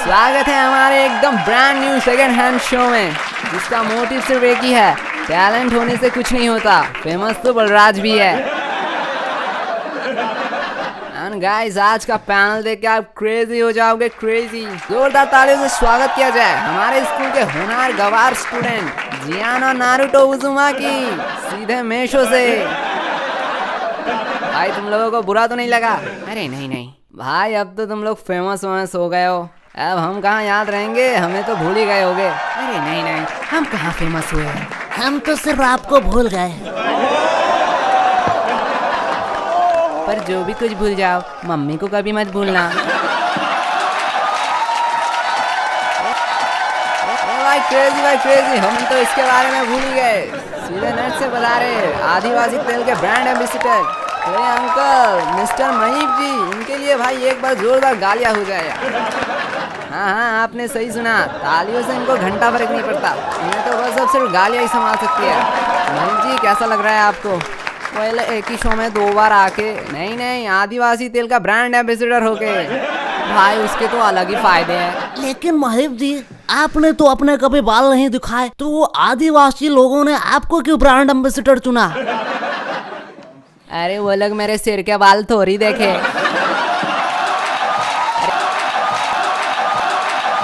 स्वागत है हमारे एकदम brand new second hand show में, जिसका मोटिव सिर्फ एक ही है, टैलेंट होने से कुछ नहीं होता। फेमस तो बलराज भी है। एंड गाइस, आज का पैनल देख के आप क्रेजी हो जाओगे, क्रेजी। जोरदार तालियों से स्वागत किया जाए हमारे स्कूल के होनहार गवार स्टूडेंट जियान और नारुतो उजुमाकी, सीधे मेशो से। भाई तुम लोगों को बुरा तो नहीं लगा? अरे नहीं नहीं भाई, अब तो तुम लोग फेमस हो गए हो, अब हम कहाँ याद रहेंगे, हमें तो भूल ही गए होगे। अरे नहीं नहीं, हम कहाँ फेमस हुए हैं, हम तो सिर्फ आपको भूल गए। पर जो भी कुछ भूल जाओ, मम्मी को कभी मत भूलना। भाई क्रेजी, हम तो इसके बारे में भूल ही गए। सीधे नेट से बता रहे आदिवासी तेल के ब्रांड एम्बेसडर अरे अंकल मिस्टर महीप जी, इनके लिए भाई एक बार जोरदार गालियाँ हो जाए। हाँ, आपने सही सुना, तालियों से इनको घंटा फर्क नहीं पड़ता, इन्हें तो बस अब सिर्फ गालियाँ ही संभाल सकती है। महीप जी, कैसा लग रहा है आपको? पहले एक ही शो में 2 बार आके, नहीं आदिवासी तेल का ब्रांड एम्बेसडर होके, भाई उसके तो अलग ही फायदे हैं। लेकिन महीप जी, आपने तो अपने कभी बाल नहीं दिखाए, तो वो आदिवासी लोगों ने आपको क्यों ब्रांड एम्बेसडर चुना? अरे वो लोग मेरे सिर के बाल थोड़ी देखे।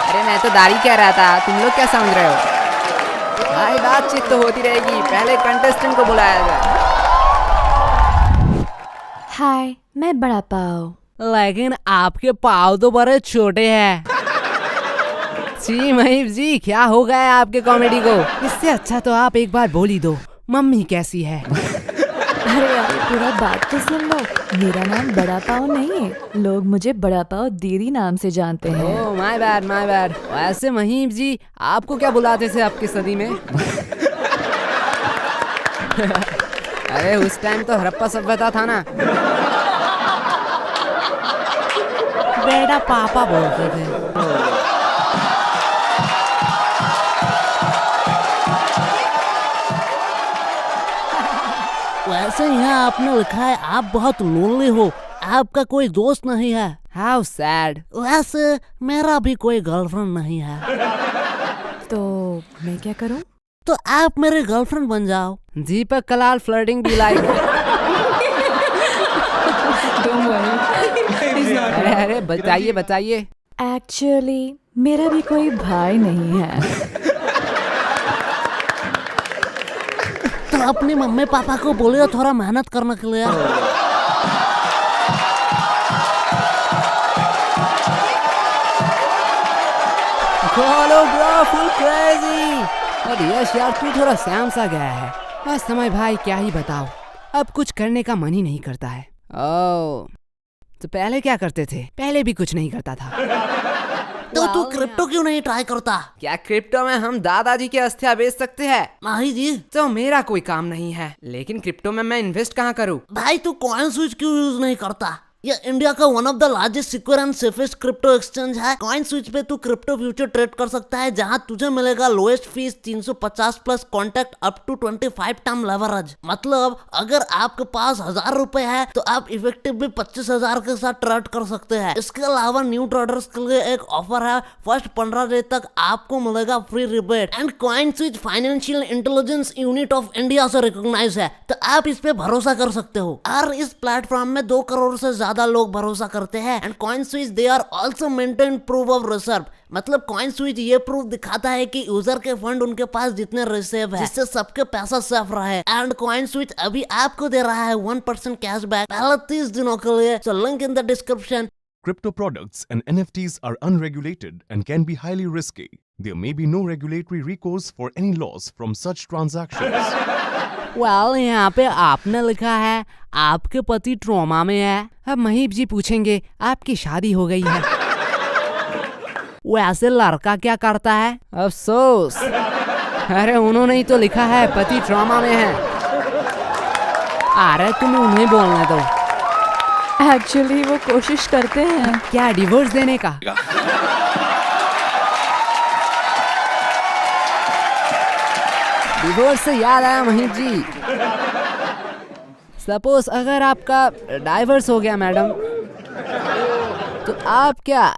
अरे मैं तो दाढ़ी कह रहा था, तुम लोग क्या समझ रहे हो? भाई बातचीत तो होती रहेगी, पहले कंटेस्टेंट को बुलाया जाए। हाय, मैं बड़ा पाव। लेकिन आपके पाव तो बड़े छोटे हैं। जी महीप जी, क्या हो गया है आपके कॉमेडी को? इससे अच्छा तो आप एक बार बोल ही दो, मम्मी कैसी है? अरे यार, पूरा बात तो सुन लो। मेरा नाम बड़ा पाव नहीं है, लोग मुझे बड़ा पाव दीदी नाम से जानते हैं। Oh my bad. वैसे महीप जी, आपको क्या बुलाते थे आपकी सदी में? अरे उस टाइम तो हड़प्पा सभ्यता था ना, बेटा पापा बोलते थे। वैसे यहाँ आपने लिखा है आप बहुत लोनली हो, आपका कोई दोस्त नहीं है। How sad. वैसे मेरा भी कोई गर्लफ्रेंड नहीं है। तो मैं क्या करूं? तो आप मेरे गर्लफ्रेंड बन जाओ। दीपक कलाल फ्लर्टिंग बी लाइक। अरे बताइए। एक्चुअली मेरा भी कोई भाई नहीं है। तो अपनी मम्मी पापा को बोलिए थोड़ा मेहनत करने के लिए। खोलो ब्रो, फुल क्रेजी। अरे यश यार, तू थोड़ा सैम सा गया है। बस समय भाई, क्या ही बताओ, अब कुछ करने का मन ही नहीं करता है। ओह, तो पहले क्या करते थे? पहले भी कुछ नहीं करता था। तो तू क्रिप्टो क्यों नहीं ट्राई करता? क्या क्रिप्टो में हम दादाजी के अस्थियां बेच सकते हैं? नहीं जी। तो मेरा कोई काम नहीं है, लेकिन क्रिप्टो में मैं इन्वेस्ट कहाँ करूँ? भाई तू कॉइन स्विच क्यों यूज नहीं करता? ये इंडिया का one of the largest secure and safest crypto exchange है। कॉइन स्विच पे तू क्रिप्टो फ्यूचर ट्रेड कर सकता है, जहां तुझे मिलेगा lowest fees 350 plus contact up to 25 time leverage. मतलब अगर आपके पास 1000 रुपए है तो आप इफेक्टिवली 25,000 के साथ ट्रेड कर सकते हैं। इसके अलावा न्यू ट्रेडर्स के लिए एक ऑफर है, फर्स्ट 15 डे तक आपको मिलेगा free rebate. And coin switch financial intelligence unit of India से रिकॉग्नाइज है, तो आप इस पे भरोसा कर सकते हो। और इस प्लेटफॉर्म में 2 करोड़ से ज्यादा लोग भरोसा करते हैं। And CoinSwitch they are also maintain proof of reserve. मतलब कॉइन स्विच ये प्रूफ दिखाता है कि यूजर के फंड उनके पास जितने रिजर्व है, जिससे सबके पैसा सेफ रहे। एंड कॉइन स्विच अभी आपको दे रहा है 1% कैशबैक पहले 30 दिनों के लिए। So link in the description. Crypto products and NFTs are unregulated and can be highly risky. There may be no regulatory recourse for any loss from such transactions. Well, यहाँ पे आपने लिखा है आपके पति ट्रॉमा में है। अब महीप जी पूछेंगे आपकी शादी हो गई है। वैसे लड़का क्या करता है? अफसोस, अरे उन्होंने ही तो लिखा है पति ट्रॉमा में है। अरे तुम उन्हें बोलने दो। एक्चुअली वो कोशिश करते हैं। क्या डिवोर्स देने का? डिवोर्स से याद आया महीप जी, सपोज अगर आपका डाइवर्स हो गया मैडम, तो आप क्या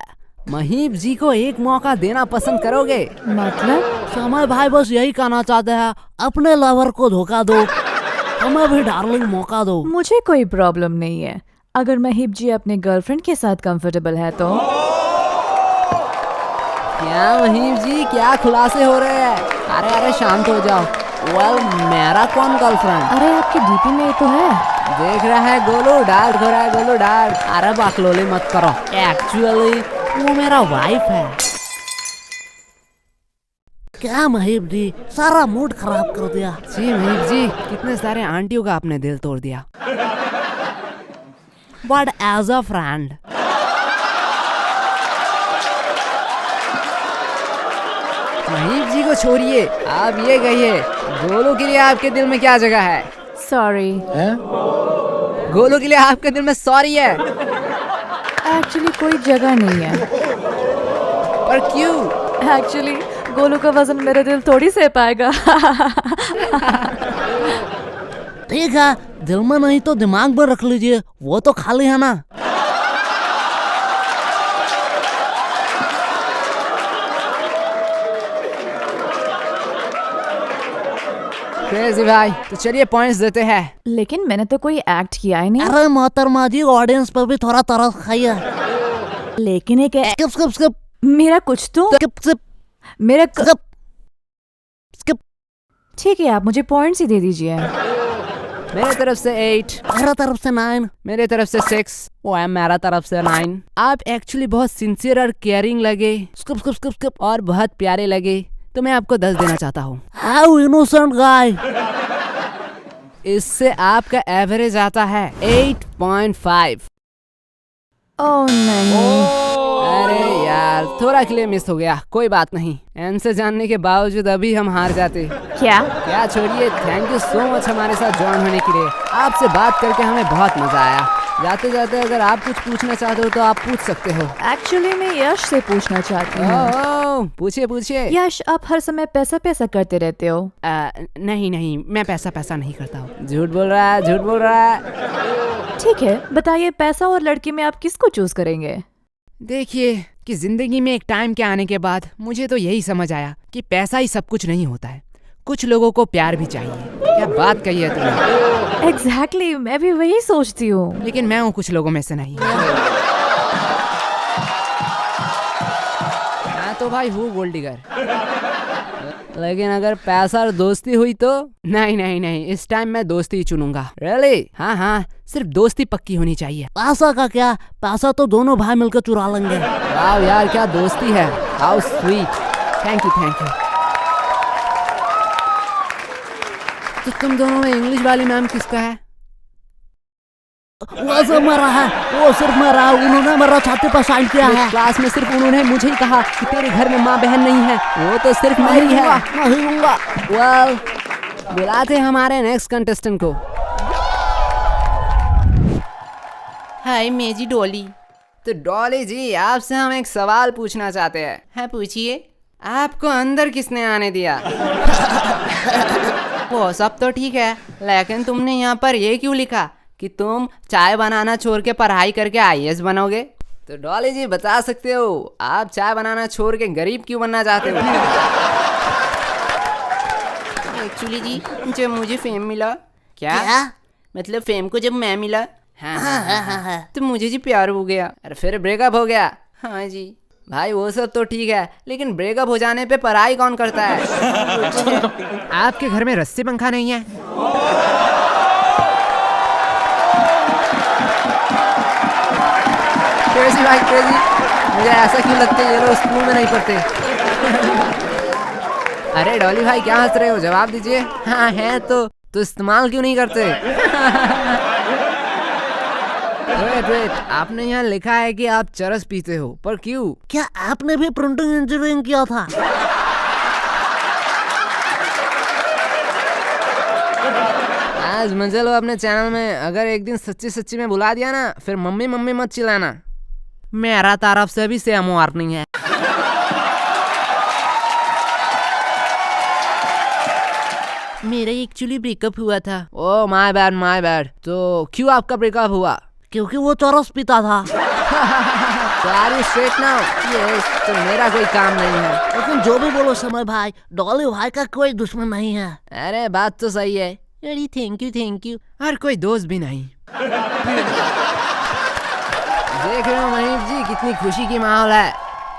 महीप जी को एक मौका देना पसंद करोगे? मतलब? समय भाई बस यही कहना चाहते हैं, अपने लवर को धोखा दो, हमें भी डार्लिंग मौका दो। मुझे कोई प्रॉब्लम नहीं है अगर महीप जी अपने गर्लफ्रेंड के साथ कंफर्टेबल है तो। क्या महीप जी, क्या खुलासे हो रहे हैं? अरे अरे शांत हो जाओ। वेल, मेरा कौन गर्लफ्रेंड? अरे आपके डीपी में ये तो है। देख रहा है गोलू, डार्क हो रहा है गोलू, डार्क। अरे बकलोली मत करो, एक्चुअली वो मेरा वाइफ है। क्या महीप जी, सारा मूड खराब कर दिया। जी महीप जी, कितने सारे आंटियों का आपने दिल तोड़ दिया। But as a friend Mahip ji को छोड़िए, आप ये कहिए गोलू के लिए आपके दिल में क्या जगह है? सॉरी। गोलू के लिए आपके दिल में सॉरी है? एक्चुअली कोई जगह नहीं है। पर क्यों? एक्चुअली गोलू का वजन मेरे दिल थोड़ी सह पाएगा। ठीक है, दिल में नहीं तो दिमाग में रख लीजिए, वो तो खाली है ना। क्रेजी भाई, तो चलिए पॉइंट्स देते हैं। लेकिन मैंने तो कोई एक्ट किया ही नहीं। अरे मोहतरमा जी, ऑडियंस पर भी थोड़ा तरस खाइए। लेकिन एक स्किप स्किप स्किप मेरा कुछ तो स्किप स्किप मेरा स्किप स्किप। ठीक है, आप मुझे पॉइंट्स ही दे दीजिए। मेरे तरफ से 8, मेरा तरफ से 9, मेरे तरफ से 6, वो मेरा तरफ से 9। आप एक्चुअली बहुत सिंसियर और केयरिंग लगे स्किप स्किप स्किप स्किप। और बहुत प्यारे लगे, तो मैं आपको 10 देना चाहता हूँ। हाउ इनोसेंट गाय। इससे आपका एवरेज आता है 8.5। ओह नहीं। अरे यार, थोड़ा के लिए मिस हो गया, कोई बात नहीं। आंसर जानने के बावजूद अभी हम हार जाते। क्या? छोड़िए, थैंक यू सो मच हमारे साथ ज्वाइन होने के लिए। आपसे बात करके हमें बहुत मजा आया। जाते जाते अगर आप कुछ पूछना चाहते हो तो आप पूछ सकते हो। एक्चुअली मैं यश से पूछना चाहती हूँ। ओह, पूछिए पूछिए। यश, आप हर समय पैसा पैसा करते रहते हो। नहीं नहीं, मैं पैसा नहीं करता हूँ। झूठ बोल रहा है, झूठ बोल रहा है। ठीक है, बताइए पैसा और लड़की में आप किसको चूज करेंगे? देखिए कि जिंदगी में एक टाइम के आने के बाद मुझे तो यही समझ आया कि पैसा ही सब कुछ नहीं होता है। कुछ लोगों को प्यार भी चाहिए। क्या बात कही है तुमने। एग्जैक्टली, मैं भी वही सोचती हूँ। लेकिन मैं हूँ कुछ लोगों में से नहीं। मैं तो भाई हूँ गोल्ड डिगर। लेकिन अगर पैसा और दोस्ती हुई तो नहीं नहीं नहीं, इस टाइम मैं दोस्ती ही चुनूंगा। रियली? हाँ हाँ, सिर्फ दोस्ती पक्की होनी चाहिए। पैसा का क्या, पैसा तो दोनों भाई मिलकर चुरा लेंगे। वाह यार, क्या दोस्ती है। How sweet. Thank you thank you. तो तुम दोनों में इंग्लिश वाली मैम किसका है? वो सब मरा है, वो सिर्फ मरा, उन्होंने मेरा छाती पर साइन किया है। क्लास में सिर्फ उन्होंने मुझे ही कहा कि तेरे घर में माँ बहन नहीं है, वो तो सिर्फ मेरी है। नहीं लूंगा। वेल, बुलाते हमारे नेक्स्ट कंटेस्टेंट को। हाय मेजी डॉली। तो डॉली जी, आपसे हम एक सवाल पूछना चाहते हैं। हाँ पूछिए। आपको अंदर किसने आने दिया? वो सब तो ठीक है, लेकिन तुमने यहाँ पर ये क्यों लिखा कि तुम चाय बनाना छोड़ के पढ़ाई करके IAS बनोगे? तो डॉली जी बता सकते हो, आप चाय बनाना छोड़ के गरीब क्यों बनना चाहते हो? एक्चुअली जी, जब मुझे फेम मिला। क्या? मतलब फेम को जब मैं मिला, हाँ, तो मुझे जी प्यार हो गया और फिर ब्रेकअप हो गया। हाँ जी भाई, वो सब तो ठीक है, लेकिन ब्रेकअप हो जाने पे पढ़ाई कौन करता है? आपके घर में रस्सी पंखा नहीं है? क्रेजी भाई क्रेजी, मुझे ऐसा क्यों लगता है ये लोग स्कूल में नहीं पढ़ते। अरे डॉली भाई, क्या हंस रहे हो? जवाब दीजिए। हाँ है तो इस्तेमाल क्यों नहीं करते? वेट, आपने यहाँ लिखा है कि आप चरस पीते हो, पर क्यों? क्या आपने भी प्रिंटिंग इंजीनियरिंग किया था? आज मजे लो अपने चैनल में। अगर एक दिन सच्ची सच्ची में बुला दिया ना, फिर मम्मी मम्मी मत चिल्लाना। मेरा तरफ से भी सेम वार्निंग है। मेरा एक्चुअली ब्रेकअप हुआ था। Oh my bad. तो क्यों आपका ब्रेकअप हुआ? क्योंकि वो चरस पीता था। Sorry straight now. ये तो मेरा कोई काम नहीं है। लेकिन जो भी बोलो समय भाई, डॉली भाई का कोई दुश्मन नहीं है। अरे बात तो सही है। अरे थैंक यू। और कोई दोस्त भी नहीं। देख रहे हो महीप जी, कितनी खुशी की माहौल है।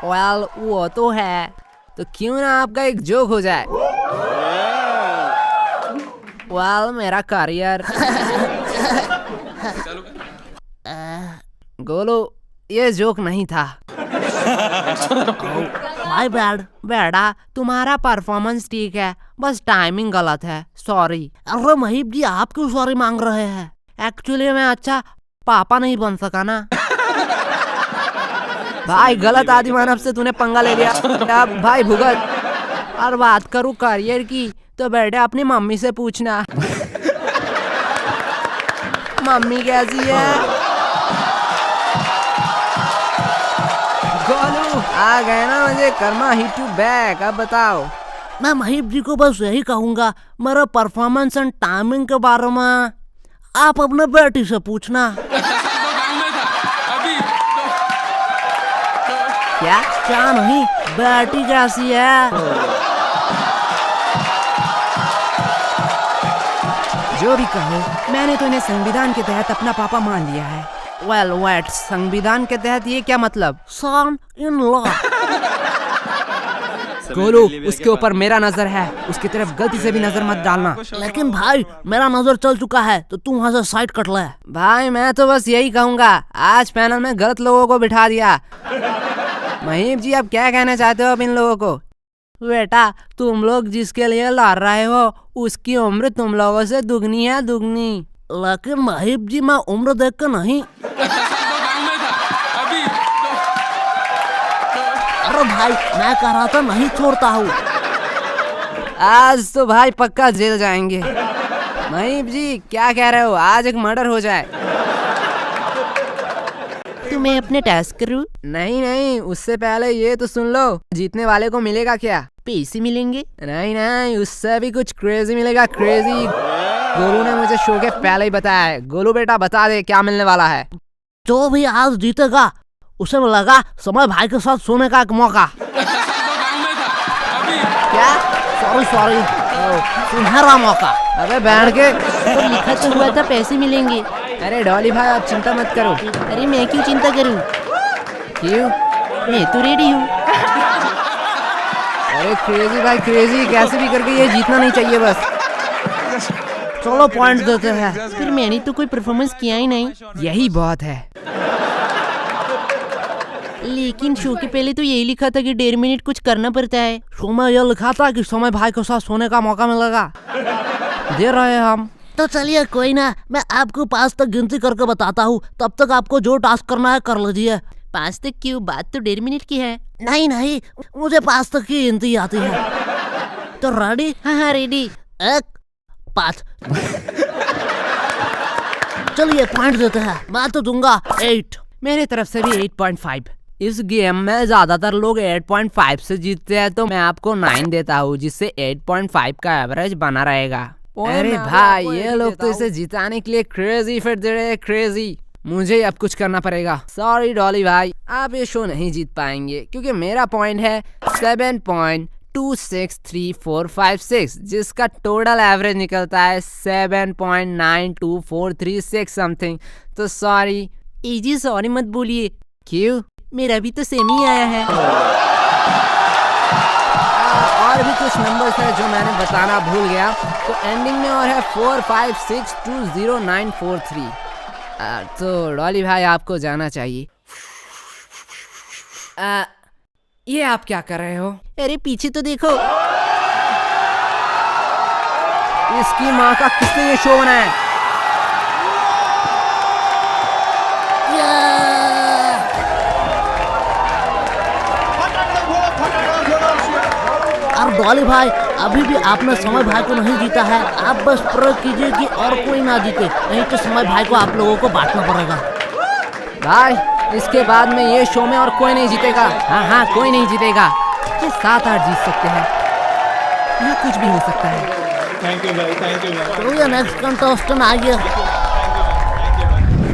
वेल वो तो है, तो क्यों ना आपका एक जोक हो जाए। वेल मेरा करियर। गोलू ये जोक नहीं था। My bad. बेटा तुम्हारा परफॉर्मेंस ठीक है, बस टाइमिंग गलत है, सॉरी। अरे महीप जी आप क्यों सॉरी मांग रहे हैं? एक्चुअली मैं अच्छा पापा नहीं बन सका ना। भाई गलत आदि मानव से तूने पंगा ले लिया। अब भाई भुगत। और बात करूँ करियर की तो बेटे अपनी मम्मी से पूछना। मम्मी कैसी है? गोलू आ गए ना मुझे कर्मा हिट यू बैक। अब बताओ। मैं महीप जी को बस यही कहूंगा, मेरा परफॉर्मेंस एंड टाइमिंग के बारे में आप अपने बेटी से पूछना। क्या नहीं, बेटी कैसी है? जो भी कहो, मैंने तो इन्हें संविधान के तहत अपना पापा मान लिया है। वेल वेट, संविधान के तहत ये क्या मतलब? सन इन लॉ। गोलू उसके ऊपर मेरा नजर है, उसकी तरफ गलती से भी नजर मत डालना। लेकिन भाई मेरा नजर चल चुका है, तो तुम वहाँ से साइड कट ले। भाई मैं तो बस यही कहूँगा, आज पैनल में गलत लोगों को बिठा दिया। महीप जी आप क्या कहना चाहते हो अब इन लोगों को? बेटा तुम लोग जिसके लिए लड़ रहे हो उसकी उम्र तुम लोगों से दुगनी है, दुगनी। लेकिन महीप जी मैं उम्र देख कर नहीं। अरे भाई मैं कह रहा था नहीं छोड़ता हूँ। आज तो भाई पक्का जेल जाएंगे। महीप जी क्या कह रहे हो, आज एक मर्डर हो जाए। तुम्हें अपने टास्क करूँ? नहीं नहीं, उससे पहले ये तो सुन लो, जीतने वाले को मिलेगा क्या? पैसे मिलेंगे? नहीं नहीं, उससे भी कुछ क्रेजी मिलेगा, क्रेजी। गोलू ने मुझे शो के पहले ही बताया है। गोलू बेटा बता दे क्या मिलने वाला है। जो भी आज जीतेगा उसे मिलेगा समय भाई के साथ सोने का एक मौका। क्या? सॉरी सुनहरा मौका। अबे बैठ के तो लिखा तो हुआ था पैसे मिलेंगे। अरे डॉली भाई आप चिंता मत करो। अरे मैं क्यों चिंता करूं? क्यों? मैं तो रेडी हूँ। अरे क्रेजी भाई क्रेजी, कैसे भी करके ये जीतना नहीं चाहिए बस। चलो पॉइंट देते हैं। फिर मैंने तो कोई परफॉर्मेंस किया ही नहीं। यही बहुत है। लेकिन शो के पहले तो यही लिखा था कि 1.5 मिनट कुछ करना पड़ता है। शो में यह लिखा था कि समय भाई के साथ सोने का मौका मिलेगा। दे रहे हम। तो चलिए कोई ना, मैं आपको 5 तक गिनती करके बताता हूँ, तब तक आपको जो टास्क करना है कर लीजिए। 5 तक क्यों? बात तो 1.5 मिनट की है। नहीं मुझे 5 तक की गिनती आती है। तो रेडी? हाँ रेडी। 1 5। चलिए पॉइंट देते हैं। मैं तो दूंगा 8। मेरे तरफ से भी 8.5। इस गेम में ज्यादातर लोग 8.5 से जीतते हैं, तो मैं आपको 9 देता हूँ, जिससे 8.5 का एवरेज बना रहेगा। अरे भाई ये लोग तो इसे जिताने के लिए क्रेजी फिट दे रहे हैं, क्रेजी। मुझे अब कुछ करना पड़ेगा। सॉरी डॉली भाई, आप ये शो नहीं जीत पाएंगे क्योंकि मेरा पॉइंट है 7.263456, जिसका टोटल एवरेज निकलता है 7.92436 समथिंग। तो सॉरी। इजी सॉरी मत बोलिए। क्यों? मेरा भी तो सेम ही आया है। और भी कुछ नंबर्स है जो मैंने बताना भूल गया, तो एंडिंग में और है 45620943। तो डॉली भाई आपको जाना चाहिए। ये आप क्या कर रहे हो? अरे पीछे तो देखो। इसकी माँ का किसने ये शो बनाया? और डॉली भाई अभी भी आपने समय भाई को नहीं जीता है। आप बस प्रयोग कीजिए कि और कोई ना जीते, नहीं तो समय भाई को आप लोगों को बांटना पड़ेगा। भाई इसके बाद में ये शो में और कोई नहीं जीतेगा। हाँ कोई नहीं जीतेगा। ये 7-8 जीत सकते हैं, यहाँ कुछ भी हो सकता है। थैंक यू भाई, थैंक यू भाई। तो ये नेक्स्ट कंटेस्टेंट आ गया।